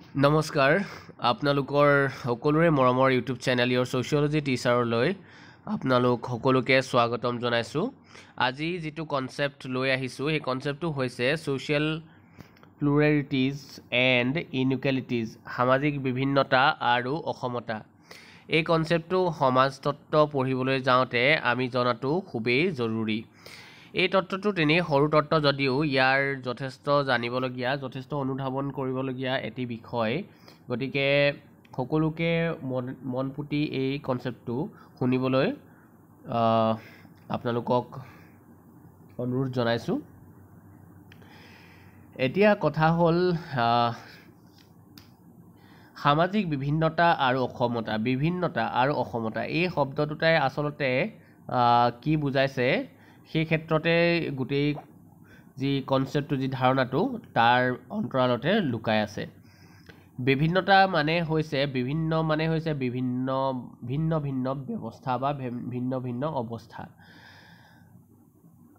নমস্কাৰ আপোনালোকৰ সকলোৰে মৰমৰ ইউটিউব চেনেল ইয়ৰ ছ'চিয়লজি টিচাৰলৈ আপোনালোক সকলোকে স্বাগতম জনাইছোঁ। আজি যিটো কনচেপ্ট লৈ আহিছোঁ সেই কনচেপ্টটো হৈছে ছ'চিয়েল প্লুৰেলিটিজ এণ্ড ইনইকুৱেলিটিজ, সামাজিক বিভিন্নতা আৰু অসমতা। এই কনচেপ্টটো সমাজতত্ত্ব পঢ়িবলৈ যাওঁতে আমি জনাটো খুবেই জৰুৰী। এই তত্ত্বটো তেনেই সৰু তত্ত্ব যদিও ইয়াৰ যথেষ্ট জানিবলগীয়া, যথেষ্ট অনুধাৱন কৰিবলগীয়া এটি বিষয়। গতিকে সকলোকে মন পুতি এই কনচেপ্টটো শুনিবলৈ আপোনালোকক অনুৰোধ জনাইছোঁ। এতিয়া কথা হ'ল সামাজিক বিভিন্নতা আৰু অসমতা। বিভিন্নতা আৰু অসমতা এই শব্দ দুটাই আচলতে কি বুজাইছে সেই ক্ষেত্ৰতে গোটেই যি কনচেপ্টটো, যি ধাৰণাটো তাৰ অন্তৰালতে লুকাই আছে। বিভিন্নতা মানে হৈছে ভিন্ন ভিন্ন ব্যৱস্থা বা ভিন্ন ভিন্ন অৱস্থা।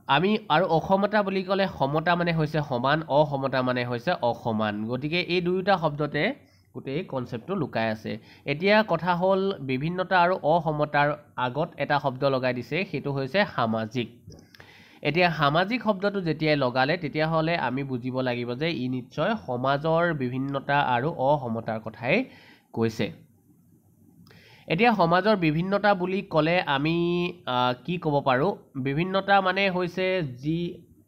আমি আৰু অসমতা বুলি ক'লে সমতা মানে হৈছে সমান, অসমতা মানে হৈছে অসমান। গতিকে এই দুয়োটা শব্দতে গোটেই কনচেপ্টটো লুকাই আছে। এতিয়া কথা হ'ল বিভিন্নতা আৰু অসমতাৰ আগত এটা শব্দ লগাই দিছে, সেইটো হৈছে সামাজিক। এতিয়া সামাজিক শব্দটো যেতিয়াই লগালে তেতিয়াহ'লে আমি বুজিব লাগিব যে ই নিশ্চয় সমাজৰ বিভিন্নতা আৰু অসমতাৰ কথাই কৈছে। এতিয়া সমাজৰ বিভিন্নতা বুলি ক'লে আমি কি ক'ব পাৰোঁ? বিভিন্নতা মানে হৈছে যি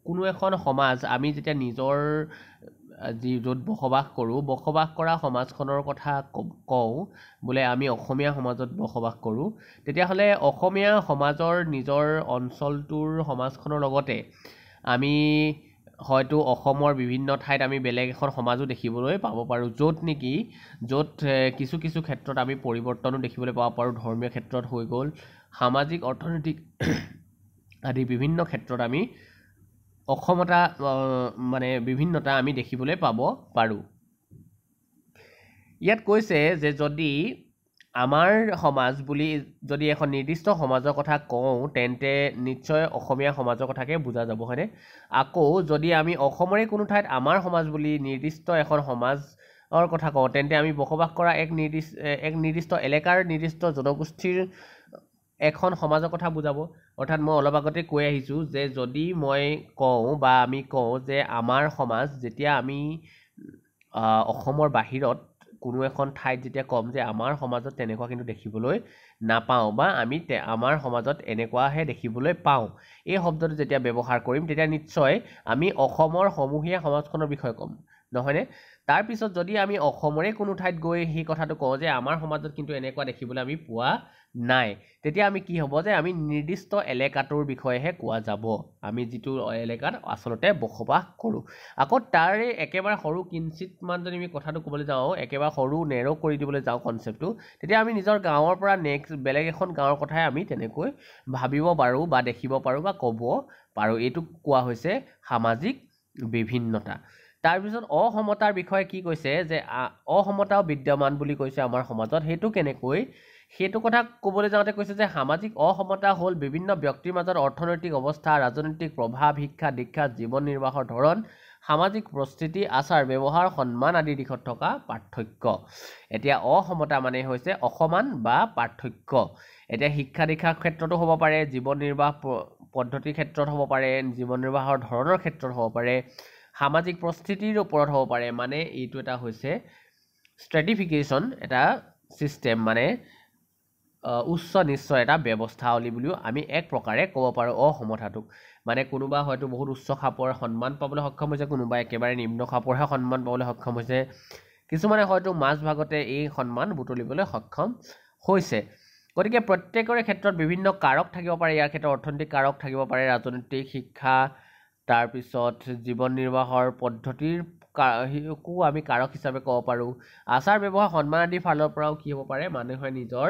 কোনো এখন সমাজ, আমি যেতিয়া নিজৰ য'ত বসবাস কৰা সমাজখনৰ কথা কওঁ, বোলে আমি অসমীয়া সমাজত বসবাস কৰোঁ, তেতিয়াহ'লে অসমীয়া সমাজৰ নিজৰ অঞ্চলটোৰ সমাজখনৰ লগতে আমি হয়তো অসমৰ বিভিন্ন ঠাইত আমি বেলেগ এখন সমাজো দেখিবলৈ পাব পাৰোঁ, য'ত কিছু কিছু ক্ষেত্ৰত আমি পৰিৱৰ্তনো দেখিবলৈ পাব পাৰোঁ। ধৰ্মীয় ক্ষেত্ৰত হৈ গ'ল, সামাজিক অৰ্থনৈতিক আদি বিভিন্ন ক্ষেত্ৰত আমি অসমতা মানে বিভিন্নতা আমি দেখিবলৈ পাব পাৰোঁ। ইয়াত কৈছে যে যদি আমাৰ সমাজ বুলি যদি এখন নিৰ্দিষ্ট সমাজৰ কথা কওঁ তেন্তে নিশ্চয় অসমীয়া সমাজৰ কথাকে বুজা যাব, হয়নে? আকৌ যদি আমি অসমৰে কোনো ঠাইত আমাৰ সমাজ বুলি নিৰ্দিষ্ট এখন সমাজৰ কথা কওঁ তেন্তে আমি বসবাস কৰা এক নিৰ্দিষ্ট এলেকাৰ নিৰ্দিষ্ট জনগোষ্ঠীৰ এখন সমাজৰ কথা বুজাব। অৰ্থাৎ মই অলপ আগতে কৈ আহিছোঁ যে যদি মই কওঁ বা আমি কওঁ যে আমাৰ সমাজ, যেতিয়া আমি অসমৰ বাহিৰত কোনো এখন ঠাইত যেতিয়া ক'ম যে আমাৰ সমাজত তেনেকুৱা কিন্তু দেখিবলৈ নাপাওঁ বা আমি আমাৰ সমাজত এনেকুৱাহে দেখিবলৈ পাওঁ, এই শব্দটো যেতিয়া ব্যৱহাৰ কৰিম তেতিয়া নিশ্চয় আমি অসমৰ সমূহীয়া সমাজখনৰ বিষয়ে ক'ম, নহয়নে? তাৰপিছত যদি আমি অসমৰে কোনো ঠাইত গৈ সেই কথাটো কওঁ যে আমাৰ সমাজত কিন্তু এনেকুৱা দেখিবলৈ আমি পোৱা নাই, তেতিয়া আমি কি হ'ব যে আমি নিৰ্দিষ্ট এলেকাটোৰ বিষয়েহে কোৱা যাব, আমি যিটো এলেকাত আচলতে বসবাস কৰোঁ। আকৌ তাৰে একেবাৰে সৰু কিঞ্চিতমান যদি আমি কথাটো ক'বলৈ যাওঁ, একেবাৰে সৰু নেৰ' কৰি দিবলৈ যাওঁ কনচেপ্টটো, তেতিয়া আমি নিজৰ গাঁৱৰ পৰা বেলেগ এখন গাঁৱৰ কথাই আমি তেনেকৈ ভাবিব পাৰোঁ বা দেখিব পাৰোঁ বা ক'ব পাৰোঁ। এইটো কোৱা হৈছে সামাজিক বিভিন্নতা। তাৰপিছত অসমতাৰ বিষয়ে কি কৈছে যে অসমতাও বিদ্যমান বুলি কৈছে আমাৰ সমাজত। সেইটো কেনেকৈ? সেইটো কথা ক'বলৈ যাওঁতে কৈছে যে সামাজিক অসমতা হ'ল বিভিন্ন ব্যক্তিৰ মাজত অৰ্থনৈতিক অৱস্থা, ৰাজনৈতিক প্ৰভাৱ, শিক্ষা দীক্ষা, জীৱন নিৰ্বাহৰ ধৰণ, সামাজিক পৰিস্থিতি, আচাৰ ব্যৱহাৰ, সন্মান আদিৰ দিশত থকা পাৰ্থক্য। এতিয়া অসমতা মানে হৈছে অসমান বা পাৰ্থক্য। এতিয়া শিক্ষা দীক্ষাৰ ক্ষেত্ৰতো হ'ব পাৰে, জীৱন নিৰ্বাহ পদ্ধতিৰ ক্ষেত্ৰত হ'ব পাৰে, জীৱন নিৰ্বাহৰ ধৰণৰ ক্ষেত্ৰত হ'ব পাৰে, সামাজিক পৰিস্থিতিৰ ওপৰত হ'ব পাৰে। মানে এইটো এটা হৈছে ষ্ট্ৰেটিফিকেশ্যন, এটা ছিষ্টেম, মানে উচ্চ নিশ্চয় এটা ব্যৱস্থাৱলী বুলিও আমি এক প্ৰকাৰে ক'ব পাৰোঁ অসমতাটোক। মানে কোনোবা হয়তো বহুত উচ্চ খাপৰ সন্মান পাবলৈ সক্ষম হৈছে, কোনোবা একেবাৰে নিম্ন খাপৰহে সন্মান পাবলৈ সক্ষম হৈছে, কিছুমানে হয়তো মাজভাগতে এই সন্মান বুটলিবলৈ সক্ষম হৈছে। গতিকে প্ৰত্যেকৰে ক্ষেত্ৰত বিভিন্ন কাৰক থাকিব পাৰে। ইয়াৰ ক্ষেত্ৰত অৰ্থনৈতিক কাৰক থাকিব পাৰে, ৰাজনৈতিক, শিক্ষা, তাৰপিছত জীৱন নিৰ্বাহৰ পদ্ধতিৰকো আমি কাৰক হিচাপে ক'ব পাৰোঁ। আচাৰ ব্যৱহাৰ, সন্মান আদিৰ ফালৰ পৰাও কি হ'ব পাৰে, মানুহে নিজৰ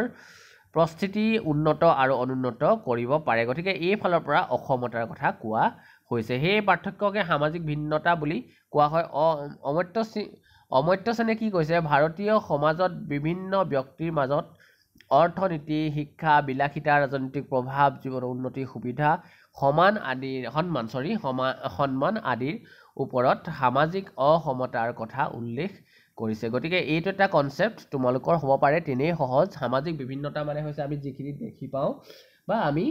পৰিস্থিতি উন্নত আৰু অনুন্নত কৰিব পাৰে। গতিকে এই ফালৰ পৰা অসমতাৰ কথা কোৱা হৈছে। সেই পাৰ্থক্যকে সামাজিক ভিন্নতা বুলি কোৱা হয়। অমৰ্ত্য সেনে কি কৈছে? ভাৰতীয় সমাজত বিভিন্ন ব্যক্তিৰ মাজত অৰ্থনীতি, শিক্ষা, বিলাসিতা, ৰাজনৈতিক প্ৰভাৱ, জীৱনৰ উন্নতিৰ সুবিধা, সন্মান আদিৰ ওপৰত সামাজিক অসমতাৰ কথা উল্লেখ কৰিছে গতিকে এইটো এটা কনসেপ্ট তোমালোকৰ হ'ব পাৰে তেনেই সহজ সামাজিক বিভিন্নতা মানে হৈছে আমি যিখিনি দেখি পাওঁ বা আমি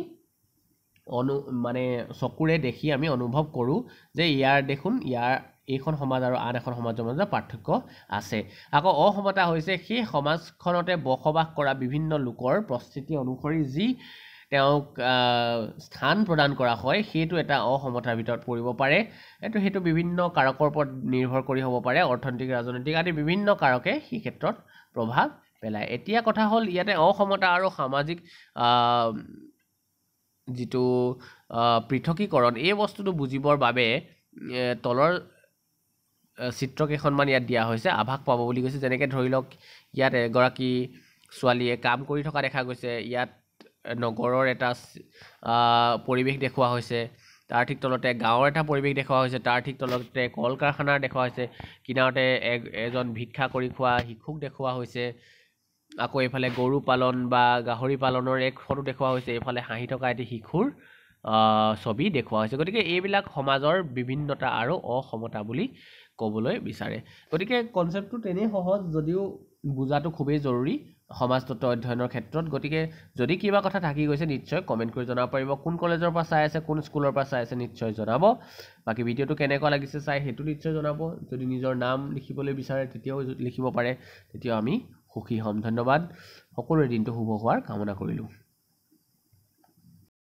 মানে চকুৰে দেখি আমি অনুভৱ কৰোঁ যে ইয়াৰ দেখোন ইয়াৰ এইখন সমাজ আৰু আন এখন সমাজৰ মাজত পাৰ্থক্য আছে আকৌ অসমতা হৈছে সেই সমাজখনতে বসবাস কৰা বিভিন্ন লোকৰ পৰিস্থিতি অনুসৰি যি তেওঁক স্থান প্ৰদান কৰা হয় সেইটো এটা অসমতাৰ ভিতৰত পৰিব পাৰে সেইটো বিভিন্ন কাৰকৰ ওপৰত নিৰ্ভৰ কৰি হ'ব পাৰে অৰ্থনৈতিক ৰাজনৈতিক আদি বিভিন্ন কাৰকে সেই ক্ষেত্ৰত প্ৰভাৱ পেলায় এতিয়া কথা হ'ল ইয়াতে অসমতা আৰু সামাজিক যিটো পৃথকীকৰণ এই বস্তুটো বুজিবৰ বাবে তলৰ চিত্ৰকেইখনমান ইয়াত দিয়া হৈছে আভাস পাব বুলি কৈছে যেনেকৈ ধৰি লওক ইয়াত এগৰাকী ছোৱালীয়ে কাম কৰি থকা দেখা গৈছে ইয়াত নগৰৰ এটা পৰিৱেশ দেখুওৱা হৈছে তাৰ ঠিক তলতে গাঁৱৰ এটা পৰিৱেশ দেখুওৱা হৈছে তাৰ ঠিক তলতে কল কাৰখানাৰ দেখুওৱা হৈছে কিনাৰতে এজন ভিক্ষা কৰি খোৱা শিশুক দেখুওৱা হৈছে আকৌ এইফালে গৰু পালন বা গাহৰি পালনৰ এক ফটো দেখুওৱা হৈছে এইফালে হাঁহি থকা এটি শিশুৰ ছবি দেখুওৱা হৈছে গতিকে এইবিলাক সমাজৰ বিভিন্নতা আৰু অসমতা বুলি ক'বলৈ বিচাৰে গতিকে কনসেপ্টটো তেনেই সহজ যদিও বুজাটো খুবেই জৰুৰী সমাজতত্ত্ব অধ্যয়নৰ ক্ষেত্ৰত গতিকে যদি কিবা কথা থাকি গৈছে নিশ্চয় কমেণ্ট কৰি জনাব পাৰিব কোন কলেজৰ পৰা চাই আছে কোন স্কুলৰ পৰা চাই আছে নিশ্চয় জনাব বাকী ভিডিঅ'টো কেনেকুৱা লাগিছে চাই সেইটো নিশ্চয় জনাব যদি নিজৰ নাম লিখিবলৈ বিচাৰে তেতিয়াও লিখিব পাৰে তেতিয়াও আমি সুখী হ'ম ধন্যবাদ সকলোৰে দিনটো শুভ হোৱাৰ কামনা কৰিলোঁ